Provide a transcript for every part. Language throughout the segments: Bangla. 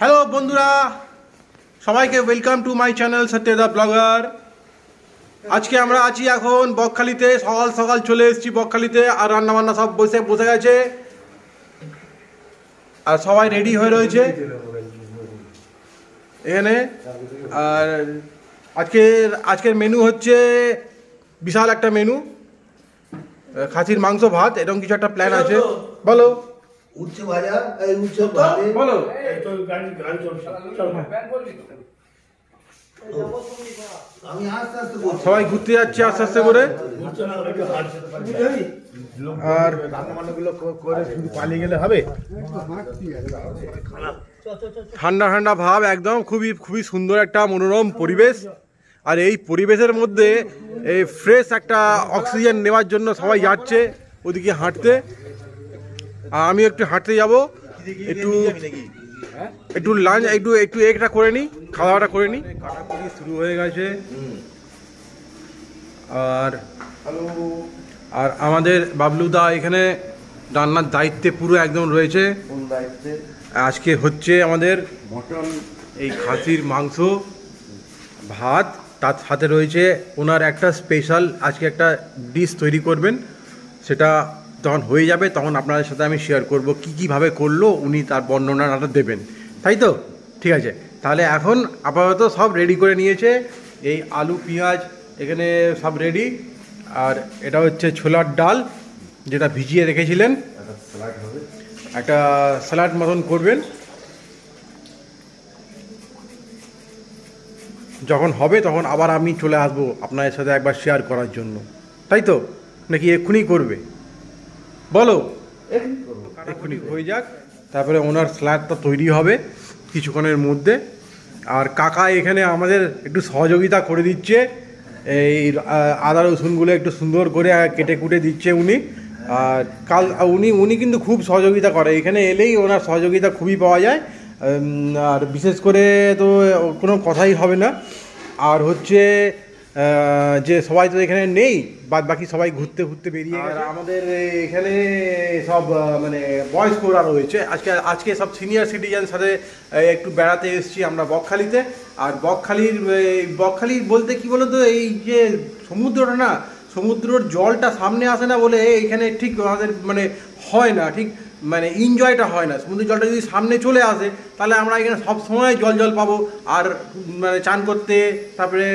হ্যালো বন্ধুরা, সবাইকে welcome to my channel Satyada blogger. আজকে আমরা আছি এখন বকখালিতে। সকাল সকাল চলে এসেছি বকখালিতে, আর রান্নাবান্না সব বসে গেছে, আর সবাই রেডি হয়ে রয়েছে এখানে। আর আজকের মেনু হচ্ছে বিশাল একটা মেনু, খাসির মাংস ভাত, এরকম কিছু একটা প্ল্যান আছে। বলো উচ্ছে ভাজা, এই উচ্ছে ভাজা বলো। আমি আস্তে আস্তে বলছি। সবাই ঘুরতে যাচ্ছে আস্তে আস্তে করে, আর রান্নাবান্নাগুলো করে শুধু পালিয়ে গেলে হবে। ঠান্ডা ঠান্ডা ভাব, একদম খুবই খুবই সুন্দর একটা মনোরম পরিবেশ। আর এই পরিবেশের মধ্যে এই ফ্রেশ একটা অক্সিজেন নেওয়ার জন্য সবাই যাচ্ছে ওদিকে হাঁটতে। আর আমি একটু হাঁটতে যাব, একটু লাঞ্চ একটু একটা করে নিই, খাওয়া দাওয়াটা করে নিই। কাটাকুটি শুরু হয়ে গেছে। আর আমাদের বাবলুদা এখানে রান্নার দায়িত্বে পুরো একদম রয়েছে। কোন দায়িত্বে? আজকে হচ্ছে আমাদের মটন। এই খাসির মাংস ভাত, তার সাথে রয়েছে ওনার একটা স্পেশাল আজকে একটা ডিশ তৈরি করবেন। সেটা যখন হয়ে যাবে তখন আপনাদের সাথে আমি শেয়ার করব কীভাবে করলো, উনি তার বর্ণনাটা দেবেন, তাই তো? ঠিক আছে, তাহলে এখন আপাতত সব রেডি করে নিয়েছে। এই আলু পেঁয়াজ এখানে সব রেডি। আর এটা হচ্ছে ছোলার ডাল, যেটা ভিজিয়ে রেখেছিলেন। স্যালাড হবে, একটা স্যালাড মতন করবেন। যখন হবে তখন আবার আমি চলে আসবো আপনাদের সাথে একবার শেয়ার করার জন্য, তাই তো? নাকি এক্ষুনি করবে? বলো। এক্ষুনি হয়ে যাক, তারপরে ওনার স্যালাডটা তৈরি হবে কিছুক্ষণের মধ্যে। আর কাকা এখানে আমাদের একটু সহযোগিতা করে দিচ্ছে, এই আদা রসুনগুলো একটু সুন্দর করে কেটে কুটে দিচ্ছে উনি। আর উনি কিন্তু খুব সহযোগিতা করে, এখানে এলেই ওনার সহযোগিতা খুবই পাওয়া যায়। আর বিশেষ করে তো কোনো কথাই হবে না। আর হচ্ছে যে সবাই তো এখানে নেই, বাদ বাকি সবাই ঘুরতে বেরিয়ে গেছে। আমাদের এখানে সব মানে বয়স্করা রয়েছে। আজকে সব সিনিয়র সিটিজেন সাথে একটু বেড়াতে এসেছি আমরা বকখালিতে। আর বকখালি বলতে কি বলো তো, এই যে সমুদ্রটা না, সমুদ্রের জলটা সামনে আসে না বলে এখানে ঠিক আমাদের মানে হয় না, ঠিক মানে এনজয়টা হয় না। সমুদ্রের জলটা যদি সামনে চলে আসে তাহলে আমরা এখানে সব সময় জল পাবো, আর মানে চান করতে, তারপরে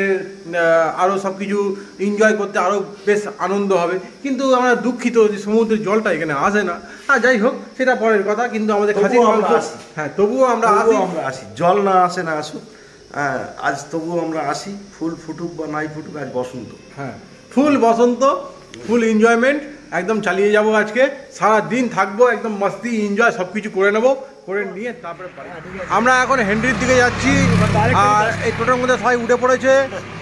আরও সব কিছু এনজয় করতে আরও বেশ আনন্দ হবে। কিন্তু আমরা দুঃখিত যে সমুদ্রের জলটা এখানে আসে না। আর যাই হোক, সেটা পরের কথা। কিন্তু আমাদের খাসির মাংস, হ্যাঁ তবুও আমরা আসি। জল না আসে না আসুক, হ্যাঁ আজ তবুও আমরা আসি। ফুল ফুটুক বা নাই ফুটুক, আজ বসন্ত। হ্যাঁ, ফুল বসন্ত, ফুল এনজয়মেন্ট একদম চালিয়ে যাব। আজকে সারা দিন থাকবো একদম মস্তি এনজয়, সব কিছু করে নেবো, করে নিয়ে তারপরে আমরা এখন হেনরির দিকে যাচ্ছি। আর এই টোটোর মধ্যে সবাই উঠে পড়েছে,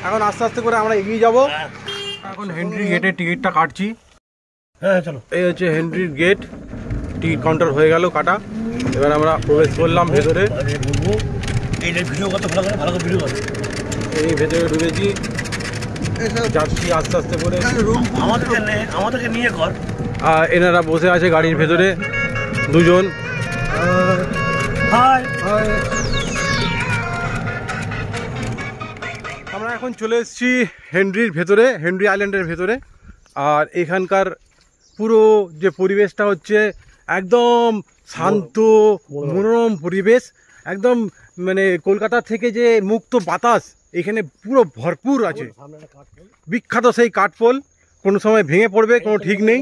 এখন আস্তে আস্তে করে আমরা এগিয়ে যাব। এখন হেনরি গেটের টিকিটটা কাটছি। হ্যাঁ চলো। এই হচ্ছে হেনরির গেট, টিকিট কাউন্টার হয়ে গেল কাটা। এবার আমরা প্রবেশ করলাম ভেতরে। এই ভিডিও কত ভালো করে ভিডিও করে এই ভেতরে ঢুকেছি, যাচ্ছি আস্তে আস্তে করে। আমাদেরকে নিয়ে ঘর। আর এনারা বসে আছে গাড়ির ভেতরে দুজন। আমরা এখন চলে এসেছি হেনরির ভেতরে, হেনরি আইল্যান্ডের ভেতরে। আর এখানকার পুরো যে পরিবেশটা হচ্ছে একদম শান্ত মনোরম পরিবেশ, একদম মানে কলকাতা থেকে যে মুক্ত বাতাস এখানে পুরো ভরপুর আছে। বিখ্যাত সেই কাঠপোল, কোনো সময় ভেঙে পড়বে কোনো ঠিক নেই।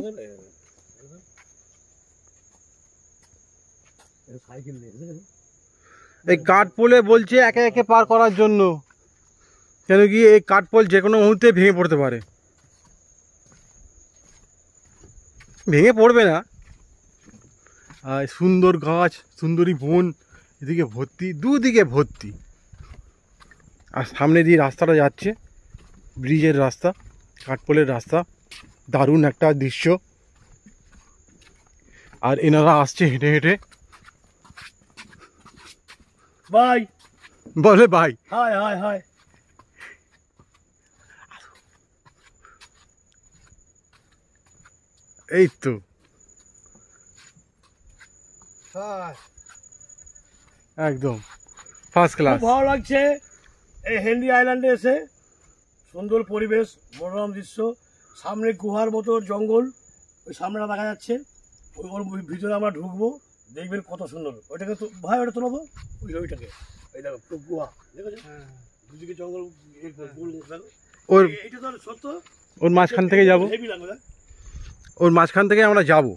এই কাঠপোলে বলছে একে একে পার করার জন্য, কেন কি এই কাঠপোল যে কোনো মুহূর্তে ভেঙে পড়তে পারে। ভেঙে পড়বে না। আর সুন্দর গাছ, সুন্দরী বন, এদিকে ভর্তি, দুদিকে ভর্তি। আর সামনে দিয়ে রাস্তাটা যাচ্ছে, ব্রিজের রাস্তা, কাঠপোলের রাস্তা, দারুণ একটা দৃশ্য। আর এনারা আসছে হেঁটে হেঁটে। বাই বলে ভাই হাই হাই হাই। এই তো একদম ফার্স্ট ক্লাস। খুব ভালো লাগছে এই হেনরি আইল্যান্ডে এসে। সুন্দর পরিবেশ, মনোরম দৃশ্য, সামনে গুহার মতো জঙ্গল, ওই সামনেটা দেখা যাচ্ছে। ওর ভিতরে আমরা ঢুকবো, দেখবেন কত সুন্দর। ওইটাকে তো ভাই ওটা তোলাবো, ওইটাকে, এই দেখো পুরো গুহা, দেখেছো দুদিকে জঙ্গল। ওর এইটা তো সত্য, ওর মাঝখান থেকে যাব, হেভি লাগবে না? ওর মাঝখান থেকে আমরা যাব।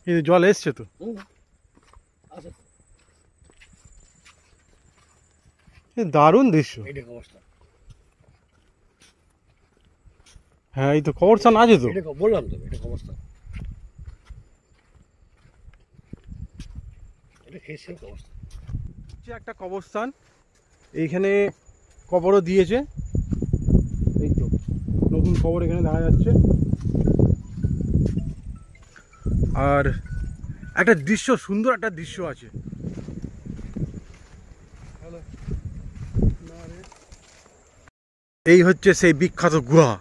এই যে জল এসছে তো, আচ্ছা, দারুণ দৃশ্য। এইটা অবস্থা, হ্যাঁ এই তো কবরস্থান আছে তো। এটা বললাম তো, এটা অবস্থা, এটা খেয়েছে অবস্থা। হচ্ছে একটা কবরস্থান, এইখানে কবরও দিয়েছে। এই তো নতুন কবর এখানে দেখা যাচ্ছে। আর একটা দৃশ্য, সুন্দর একটা দৃশ্য আছে। এই হচ্ছে সেই বিখ্যাত গুহা,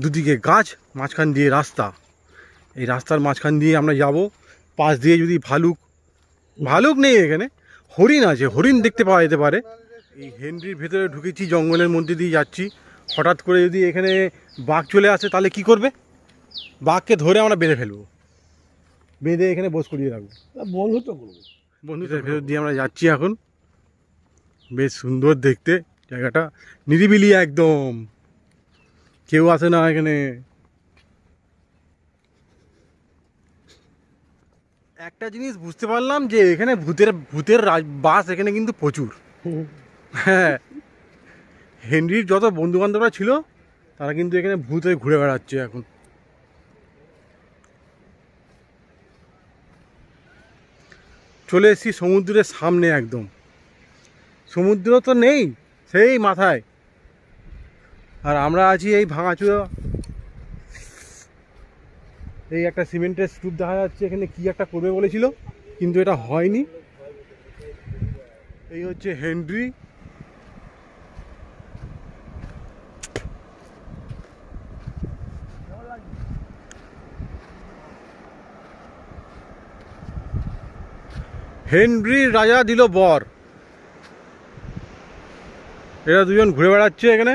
দুদিকে গাছ, মাঝখান দিয়ে রাস্তা। এই রাস্তার মাঝখান দিয়ে আমরা যাব। পাশ দিয়ে যদি ভালুক নেই এখানে, হরিণ আছে, হরিণ দেখতে পাওয়া যেতে পারে। এই হেনরির ভেতরে ঢুকেছি, জঙ্গলের মধ্যে দিয়ে যাচ্ছি। হঠাৎ করে যদি এখানে বাঘ চলে আসে তাহলে কি করবে? বাঘকে ধরে আমরা বেঁধে ফেলবো, বেঁধে এখানে বোস করিয়ে রাখবো। বন্ধুত্ব করবো। বন্ধুদের ভেতর দিয়ে আমরা যাচ্ছি এখন। বেশ সুন্দর দেখতে জায়গাটা, নিরিবিলি একদম, কেউ আসে না এখানে। একটা জিনিস বুঝতে পারলাম যে এখানে ভূতের বাস এখানে কিন্তু প্রচুর। হ্যাঁ, হেনরির যত বন্ধু বান্ধবরা ছিল তারা কিন্তু এখানে ভূত হয়ে ঘুরে বেড়াচ্ছে এখন। চলে এসেছি সমুদ্রের সামনে একদম। সমুদ্র তো নেই সেই মাথায়, আর আমরা আছি এই ভাঙাচুরা। এই একটা সিমেন্টের স্তূপ দেখা যাচ্ছে, এখানে কি একটা করবে বলেছিল কিন্তু এটা হয়নি। এই হচ্ছে হেনরি। হেনরি রাজা দিল বর। এরা দুজন ঘুরে বেড়াচ্ছে এখানে।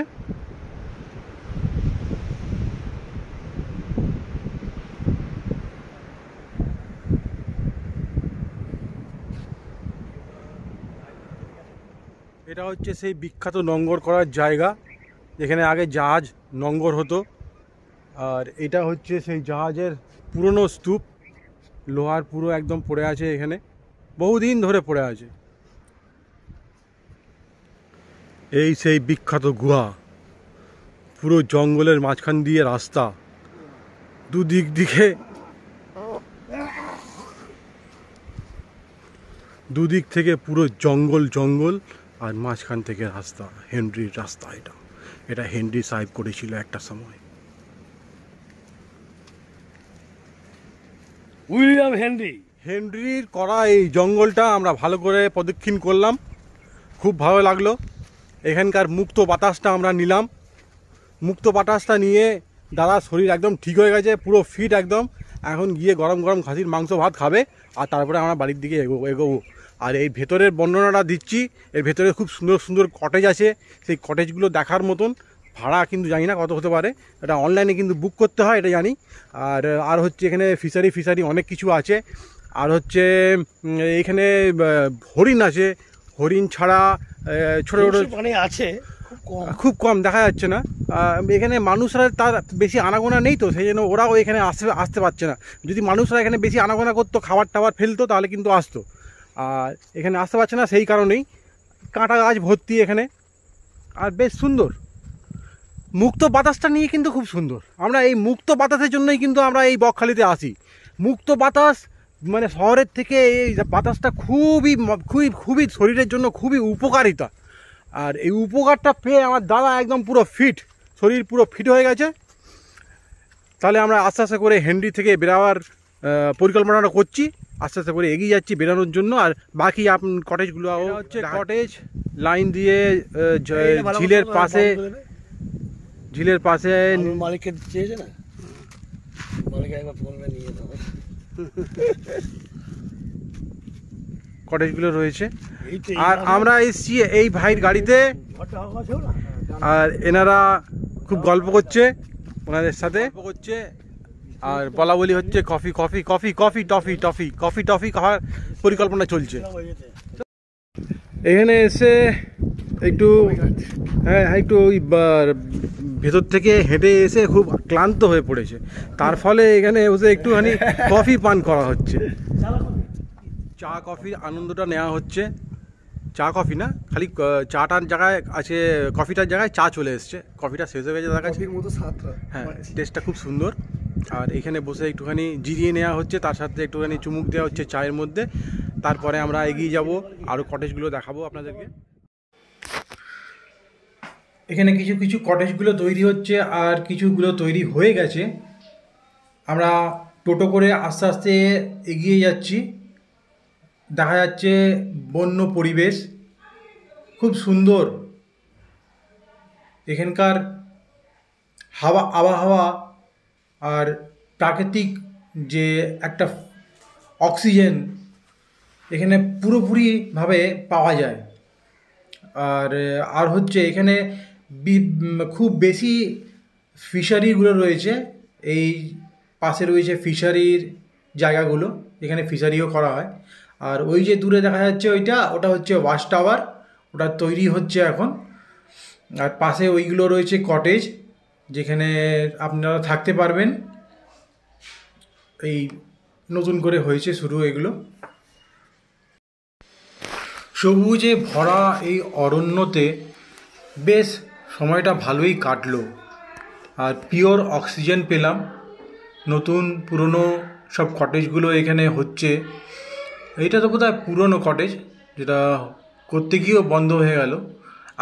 এটা হচ্ছে সেই বিখ্যাত নোঙর করার জায়গা, যেখানে আগে জাহাজ নোঙর হতো। আর এটা হচ্ছে সেই জাহাজের পুরনো স্তূপ, লোহার পুরো একদম পড়ে আছে এখানে, বহুদিন ধরে পড়ে আছে। এই সেই বিখ্যাত গুহা, পুরো জঙ্গলের মাঝখান দিয়ে রাস্তা, দুদিক থেকে পুরো জঙ্গল, আর মাঝখান থেকে রাস্তা, হেনরির রাস্তা। এটা হেনরি সাহেব করেছিল একটা সময়। উইলিয়াম হেনরির করা এই জঙ্গলটা আমরা ভালো করে প্রদক্ষিণ করলাম, খুব ভালো লাগলো। এখানকার মুক্ত বাতাসটা আমরা নিলাম। মুক্ত বাতাসটা নিয়ে দাদা শরীর একদম ঠিক হয়ে গেছে, পুরো ফিট একদম। এখন গিয়ে গরম গরম খাসির মাংস ভাত খাবে, আর তারপরে আমরা বাড়ির দিকে এগোবো। আর এই ভেতরের বর্ণনাটা দিচ্ছি, এর ভেতরে খুব সুন্দর সুন্দর কটেজ আছে, সেই কটেজগুলো দেখার মতন। ভাড়া কিন্তু জানি না কত হতে পারে, এটা অনলাইনে কিন্তু বুক করতে হয়, এটা জানি। আর হচ্ছে এখানে ফিশারি অনেক কিছু আছে। আর হচ্ছে এখানে হরিণ আছে, হরিণ ছাড়া ছোটো ছোটো মানে আছে, খুব কম দেখা যাচ্ছে না। এখানে মানুষরা তার বেশি আনাগোনা নেই তো, সেই জন্য ওরাও এখানে আসতে পারছে না। যদি মানুষরা এখানে বেশি আনাগোনা করতো, খাবার টাবার ফেলতো, তাহলে কিন্তু আসতো। আর এখানে আসতে পারছে না সেই কারণেই। কাঁটা গাছ ভর্তি এখানে, আর বেশ সুন্দর। মুক্ত বাতাসটা নিয়ে কিন্তু খুব সুন্দর। আমরা এই মুক্ত বাতাসের জন্যই কিন্তু আমরা এই বকখালিতে আসি। মুক্ত বাতাস মানে শহরের থেকে এই বাতাসটা খুবই শরীরের জন্য খুবই উপকারিতা। আর এই উপকারটা পেয়ে আমার দাদা একদম পুরো ফিট, শরীর পুরো ফিট হয়ে গেছে। তাহলে আমরা আস্তে আস্তে করে হেনরি থেকে বেরোবার পরিকল্পনাটা করছি। আস্তে আস্তে করে এগিয়ে যাচ্ছি বেরোনোর জন্য। আর বাকি কটেজগুলো হচ্ছে কটেজ লাইন দিয়ে ঝিলের পাশে, ঝিলের পাশে মালিককে চেয়েছে না, মালিক একবার ফোন নিয়ে যাবে। কটেজগুলো রয়েছে। আর আমরা এসছি এই ভাইয়ের গাড়িতে, আর এনারা খুব গল্প করছে ওনাদের সাথে করছে, আর বলা বলি হচ্ছে coffee coffee coffee coffee toffee toffee coffee toffee খাওয়ার পরিকল্পনা চলছে। এখানে এসে একটু একটু ওই ভেতর থেকে হেঁটে এসে খুব ক্লান্ত হয়ে পড়েছে, তার ফলে এখানে বসে একটুখানি কফি পান করা হচ্ছে। চা কফির আনন্দটা নেওয়া হচ্ছে। চা কফি না, খালি চাটার জায়গায় আছে, কফিটার জায়গায় চা চলে এসছে। কফিটা শেষ হয়ে গেছে তার কাছে, হ্যাঁ টেস্টটা খুব সুন্দর। আর এখানে বসে একটুখানি জিরিয়ে নেওয়া হচ্ছে, তার সাথে একটুখানি চুমুক দেওয়া হচ্ছে চায়ের মধ্যে। তারপরে আমরা এগিয়ে যাব, আরও কটেজগুলো দেখাবো আপনাদেরকে। এখানে কিছু কিছু কটেজগুলো তৈরি হচ্ছে, আর কিছুগুলো তৈরি হয়ে গেছে। আমরা টোটো করে আস্তে আস্তে এগিয়ে যাচ্ছি। দেখা যাচ্ছে বন্য পরিবেশ, খুব সুন্দর। এখানকার আবহাওয়া আর প্রাকৃতিক যে একটা অক্সিজেন এখানে পুরোপুরিভাবে পাওয়া যায়। আর হচ্ছে এখানে খুব বেশি ফিশারিগুলো রয়েছে। এই পাশে রয়েছে ফিশারির জায়গাগুলো, এখানে ফিশারিও করা হয়। আর ওই যে দূরে দেখা যাচ্ছে ওটা হচ্ছে ওয়াচ টাওয়ার, ওটা তৈরি হচ্ছে এখন। আর পাশে ওইগুলো রয়েছে কটেজ, যেখানে আপনারা থাকতে পারবেন। এই নতুন করে হয়েছে শুরু এগুলো। সবুজে ভরা এই অরণ্যতে বেশ সময়টা ভালোই কাটলো, আর পিওর অক্সিজেন পেলাম। নতুন পুরনো সব কটেজগুলো এখানে হচ্ছে। এইটা তো বোধহয় পুরনো কটেজ, যেটা করতে গিয়েও বন্ধ হয়ে গেল।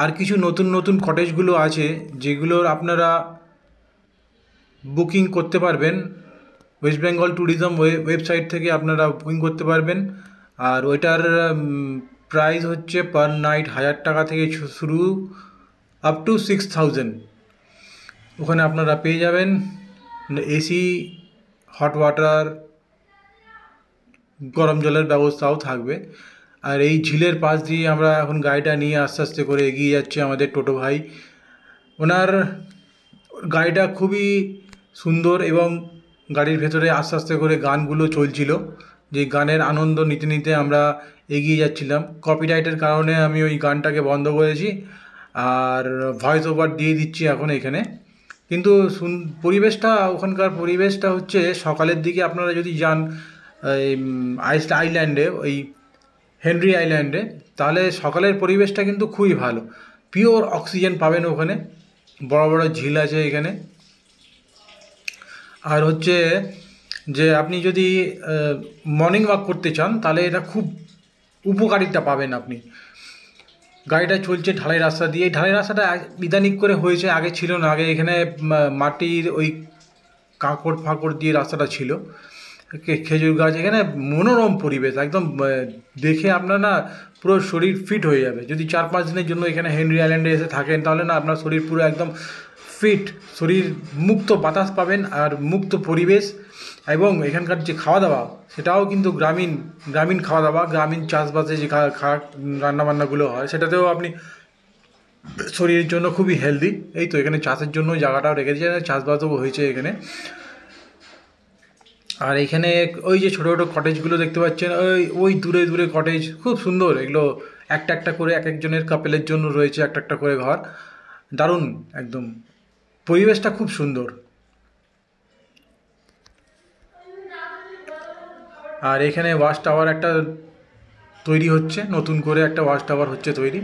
আর কিছু নতুন নতুন কটেজগুলো আছে, যেগুলোর আপনারা বুকিং করতে পারবেন। ওয়েস্ট বেঙ্গল ট্যুরিজম ওয়েবসাইট থেকে আপনারা বুকিং করতে পারবেন। আর ওইটার প্রাইস হচ্ছে পার নাইট 1000 টাকা থেকে শুরু, আপ টু 6000। ওখানে আপনারা পেয়ে যাবেন এসি, হট ওয়াটার, গরম জলের ব্যবস্থাও থাকবে। আর এই ঝিলের পাশ দিয়ে আমরা এখন গাড়িটা নিয়ে আস্তে আস্তে করে এগিয়ে যাচ্ছে আমাদের টোটো ভাই। ওনার গাড়িটা খুবই সুন্দর, এবং গাড়ির ভেতরে আস্তে আস্তে করে গানগুলো চলছিল, যে গানের আনন্দ নিতে নিতে আমরা এগিয়ে যাচ্ছিলাম। কপিরাইটের কারণে আমি ওই গানটাকে বন্ধ করেছি, আর ভয়েস ওভার দিয়ে দিচ্ছি এখন এখানে। কিন্তু পরিবেশটা, ওখানকার পরিবেশটা হচ্ছে সকালের দিকে আপনারা যদি যান আইল্যান্ডে, ওই হেনরি আইল্যান্ডে, তাহলে সকালের পরিবেশটা কিন্তু খুবই ভালো। পিওর অক্সিজেন পাবেন ওখানে, বড় বড় ঝিল আছে এখানে। আর হচ্ছে যে আপনি যদি মর্নিং ওয়াক করতে চান, তাহলে এটা খুব উপকারিতা পাবেন আপনি। গাড়িটা চলছে ঢালাই রাস্তা দিয়ে। এই ঢালাই রাস্তাটা ইদানিক করে হয়েছে, আগে ছিল না। আগে এখানে মাটির ওই কাঁকড় ফাঁকড় দিয়ে রাস্তাটা ছিল, খেজুর গাছ। এখানে মনোরম পরিবেশ একদম, দেখে আপনার না পুরো শরীর ফিট হয়ে যাবে। যদি 4-5 দিনের জন্য এখানে হেনরি আইল্যান্ডে এসে থাকেন, তাহলে না আপনার শরীর পুরো একদম ফিট, শরীর মুক্ত বাতাস পাবেন, আর মুক্ত পরিবেশ। এবং এখানকার যে খাওয়া দাওয়া, সেটাও কিন্তু গ্রামীণ খাওয়া দাওয়া, গ্রামীণ চাষবাসে যে রান্নাবান্নাগুলো হয়, সেটাতেও আপনি শরীরের জন্য খুবই হেলদি। এই তো এখানে চাষের জন্য জায়গাটাও রেখেছে, চাষবাসও হয়েছে এখানে। আর এখানে ওই যে ছোটো ছোটো কটেজগুলো দেখতে পাচ্ছেন, ওই দূরে দূরে কটেজ, খুব সুন্দর এগুলো। একটা একটা করে এক একজনের কাপেলের জন্য রয়েছে একটা একটা করে ঘর। দারুণ একদম, পরিবেশটা খুব সুন্দর। আর এখানে ওয়াচ টাওয়ার একটা তৈরি হচ্ছে, নতুন করে একটা ওয়াচ টাওয়ার হচ্ছে তৈরি।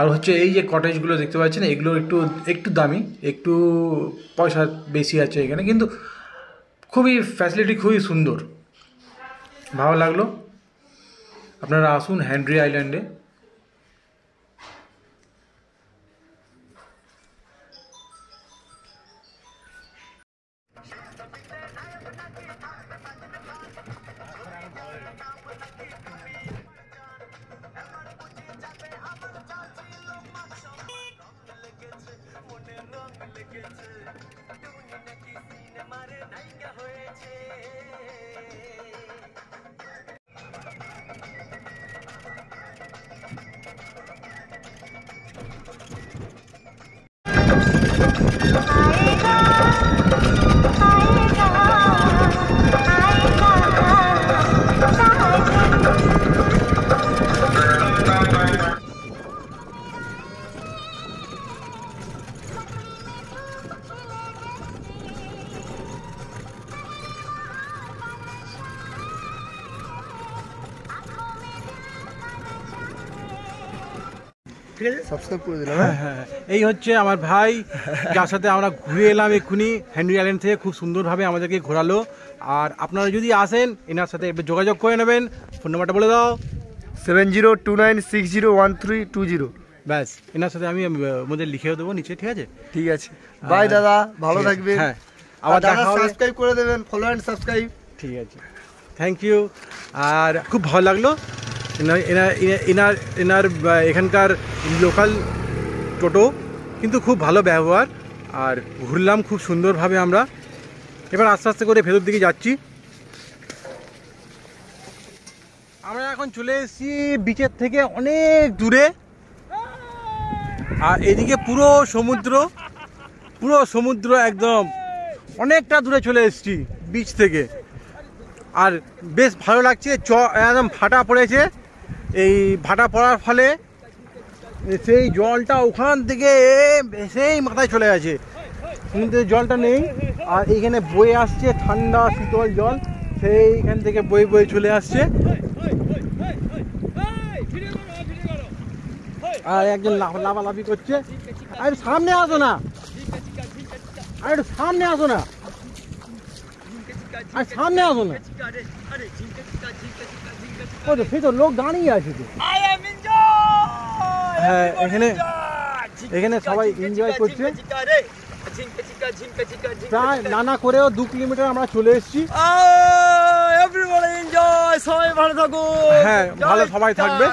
আর হচ্ছে এই যে কটেজগুলো দেখতে পাচ্ছেন, এগুলো একটু দামি, একটু পয়সা বেশি আছে এখানে, কিন্তু খুবই ফ্যাসিলিটি খুবই সুন্দর, ভালো লাগলো। আপনারা আসুন হেনরি আইল্যান্ডে। ঠিক আছে সাবস্ক্রাইব করে দিলাম। হ্যাঁ হ্যাঁ, এই হচ্ছে আমার ভাই, যার সাথে আমরা ঘুরে এলাম এক্ষুনি হেনরি আইল্যান্ড থেকে। খুব সুন্দরভাবে আমাদেরকে ঘোরালো। আর আপনারা যদি আসেন এনার সাথে একটু যোগাযোগ করে নেবেন। ফোন নাম্বারটা বলে দাও। 7029601320। ব্যাস, এনার সাথে আমি মধ্যে লিখেও দেবো নিচে, ঠিক আছে? ঠিক আছে, বাই দাদা, ভালো ঠিক আছে, থাকবেন। হ্যাঁ, আবার আবার দেখা হবে। সাবস্ক্রাইব করে দেবেন, ফলো এন্ড সাবস্ক্রাইব। ঠিক আছে, থ্যাংক ইউ। আর খুব ভালো লাগলো এনার এখানকার লোকাল টোটো, কিন্তু খুব ভালো ব্যবহার। আর ঘুরলাম খুব সুন্দরভাবে আমরা। এবার আস্তে আস্তে করে ভেতর দিকে যাচ্ছি। আমরা এখন চলে এসেছি বিচের থেকে অনেক দূরে। আর এদিকে পুরো সমুদ্র একদম অনেকটা দূরে চলে এসেছি বিচ থেকে। আর বেশ ভালো লাগছে। একদম ভাটা পড়েছে। এই ভাটা পড়ার ফলে সেই জলটা ওখান থেকে সেই মাথায় চলে গেছে, সমুদ্রের জলটা নেই। আর এইখানে বয়ে আসছে ঠান্ডা শীতল জল, সেইখান থেকে বয়ে চলে আসছে। আর একজন লাফালাফি করছে। আর সামনে আসো না, আর একটু সামনে আসো না, আর সামনে আসো না। ওই তো, সেই তো লোক দাঁড়িয়ে আছে তো। হ্যাঁ, এখানে সবাই এনজয় করছে। প্রায় নানা করেও 2 কিলোমিটার আমরা চলে এসেছি। সবাই ভালো থাকো। হ্যাঁ, ভালো সবাই থাকবে।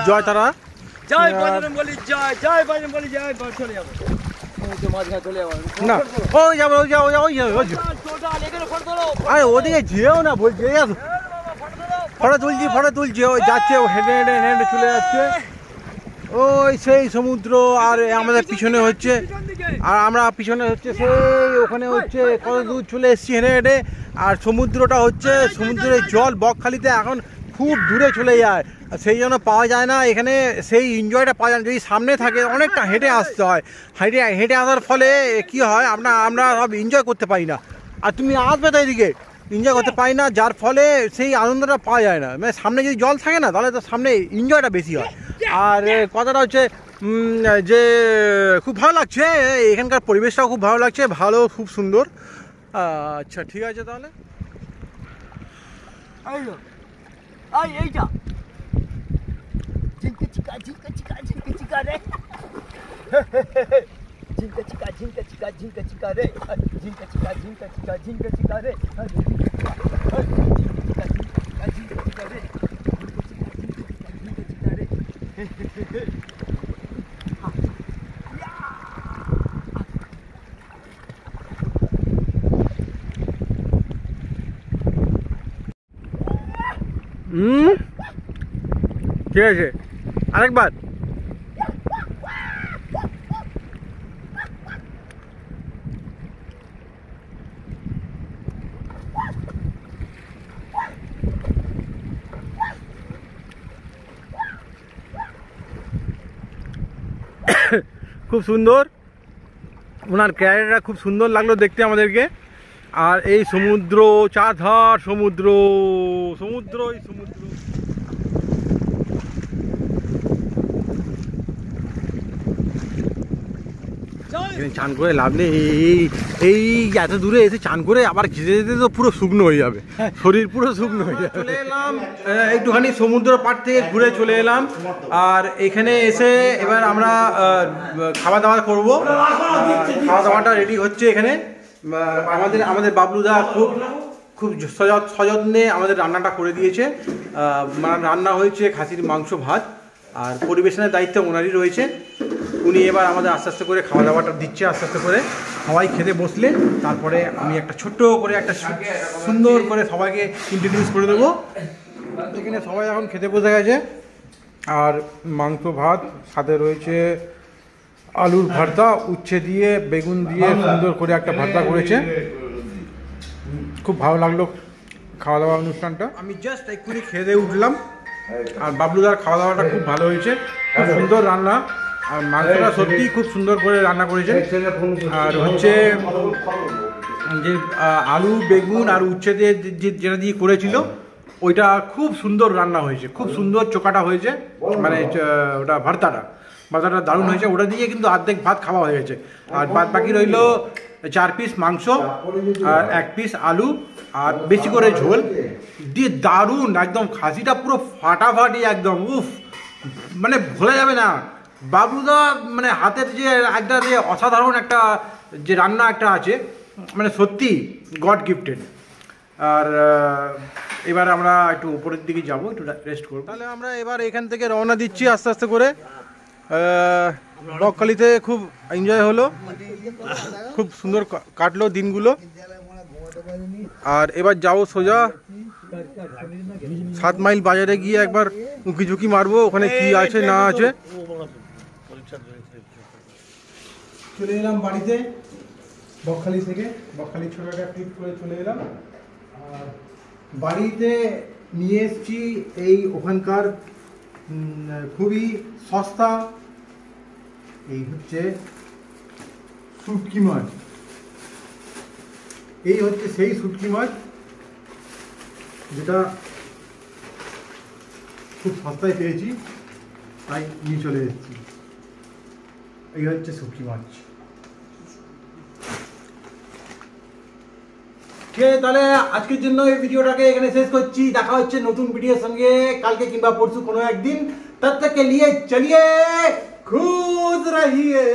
জয় তারা, জয় বজরং বলি, জয় বজরং বলি, জয় চলে যাবো না ওই যাবো, আরে ওদিকে যেও না বলছি। ফটো তুলছি, ওই যাচ্ছে, ও হেঁটে চলে যাচ্ছে। ওই সেই সমুদ্র, আর আমাদের পিছনে হচ্ছে, আর আমরা পিছনে হচ্ছে সেই ওখানে হচ্ছে কত দূর চলে এসেছি হেঁটে। আর সমুদ্রটা হচ্ছে, সমুদ্রের জল বকখালিতে এখন খুব দূরে চলে যায়, সেই জন্য পাওয়া যায় না এখানে, সেই এনজয়টা পাওয়া যায় না। যদি সামনে থাকে অনেকটা হেঁটে আসতে হয়। হেঁটে আসার ফলে কি হয়, আমরা সব এনজয় করতে পারি না। আর তুমি আসবে তো এদিকে, এনজয় করতে পারি না, যার ফলে সেই আনন্দটা পাওয়া যায় না। মানে সামনে যদি জল থাকে না, তাহলে তো সামনে এনজয়টা বেশি হয়। আর কথাটা হচ্ছে যে খুব ভালো লাগছে, এখানকার পরিবেশটাও খুব ভালো লাগছে, খুব সুন্দর। আচ্ছা, ঠিক আছে তাহলে। এইটা ঝিঙ্কা চিকা রে, ঝিঙ্কা চিকা রে, ঝিঙ্কা চিকা রে, ঠিক আছে, আরেকবার। খুব সুন্দর, ওনার ক্যারেক্টারটা খুব সুন্দর লাগলো দেখতে আমাদেরকে। আর এই সমুদ্র, চারধার সমুদ্র। চান করে লাভ নেই, এই এত দূরে এসে চান করে আবার যেতে যেতে তো পুরো শুকনো হয়ে যাবে, শরীর পুরো শুকনো হয়ে যাবে। চলে এলাম একটুখানি সমুদ্র পাড় থেকে ঘুরে চলে এলাম। আর এখানে এসে এবার আমরা খাওয়া দাওয়া করবো। খাওয়া দাওয়াটা রেডি হচ্ছে এখানে। আমাদের বাবলুদা খুব সযত্নে আমাদের রান্নাটা করে দিয়েছে। রান্না হয়েছে খাসির মাংস, ভাত, আর পরিবেশনের দায়িত্ব ওনারই রয়েছে। উনি এবার আমাদের আস্তে আস্তে করে খাওয়া দাওয়াটা দিচ্ছে। আস্তে আস্তে করে সবাই খেতে বসলে তারপরে আমি একটা ছোট্ট করে একটা সুন্দর করে সবাইকে ইন্ট্রোডিউস করে দেবো। এখানে সবাই এখন খেতে বসে গেছে। আর মাংস, ভাত, সাথে রয়েছে আলুর ভর্তা, উচ্ছে দিয়ে, বেগুন দিয়ে সুন্দর করে একটা ভর্তা করেছে। খুব ভালো লাগলো খাওয়া দাওয়া অনুষ্ঠানটা। আমি জাস্ট এক্ষুনি খেয়ে উঠলাম। আর বাবলুদার খাওয়া দাওয়াটা খুব ভালো হয়েছে, খুব সুন্দর রান্না। আর মাংসটা সত্যি খুব সুন্দর করে রান্না করেছে। আর হচ্ছে যে আলু, বেগুন আর উচ্ছে দিয়ে যেটা দিয়ে করেছিল, ওইটা খুব সুন্দর রান্না হয়েছে, খুব সুন্দর চোখাটা হয়েছে, মানে ওটা ভর্তাটা দারুণ হয়েছে। ওটা দিয়ে কিন্তু অর্ধেক ভাত খাওয়া হয়ে গেছে। আর বাদ বাকি রইল 4 পিস মাংস আর 1 পিস আলু আর বেশি করে ঝোল দিয়ে দারুণ একদম, খাসিটা পুরো ফাটাফাটি একদম, উফ মানে ভোলা যাবে না। বাবলুদা মানে হাতের যে একটা যে অসাধারণ একটা যে রান্না একটা আছে, মানে সত্যি গড গিফটেড। আর এবার আমরা একটু উপরের দিকে যাবো, একটু রেস্ট করবো। তাহলে আমরা এবার এখান থেকে রওনা দিচ্ছি আস্তে আস্তে করে। বকখালিতে খুব এনজয় হলো, খুব সুন্দর কাটলো দিনগুলো। আর এবার যাবো সোজা 7 মাইল বাজারে গিয়ে একবার উঁকি ঝুঁকি মারবো, ওখানে কি আছে না আছে। চলে এলাম বাড়িতে বকখালি থেকে, বকখালি ছোট একটা ট্রিপ করে চলে এলাম। আর বাড়িতে নিয়ে এসেছি এই ওখানকার খুবই সস্তা, এই হচ্ছে শুটকি মাছ। এই হচ্ছে সেই শুটকি মাছ যেটা খুব সস্তায় পেয়েছি, তাই নিয়ে চলে এসেছি। এই হচ্ছে শুটকি মাছ। ঠিক আছে, তাহলে আজকের জন্য এই ভিডিওটাকে এখানে শেষ করছি। দেখা হচ্ছে নতুন ভিডিওর সঙ্গে কালকে কিংবা পরশু কোনো একদিন। তব তক के लिए चलिए खुश रहिए।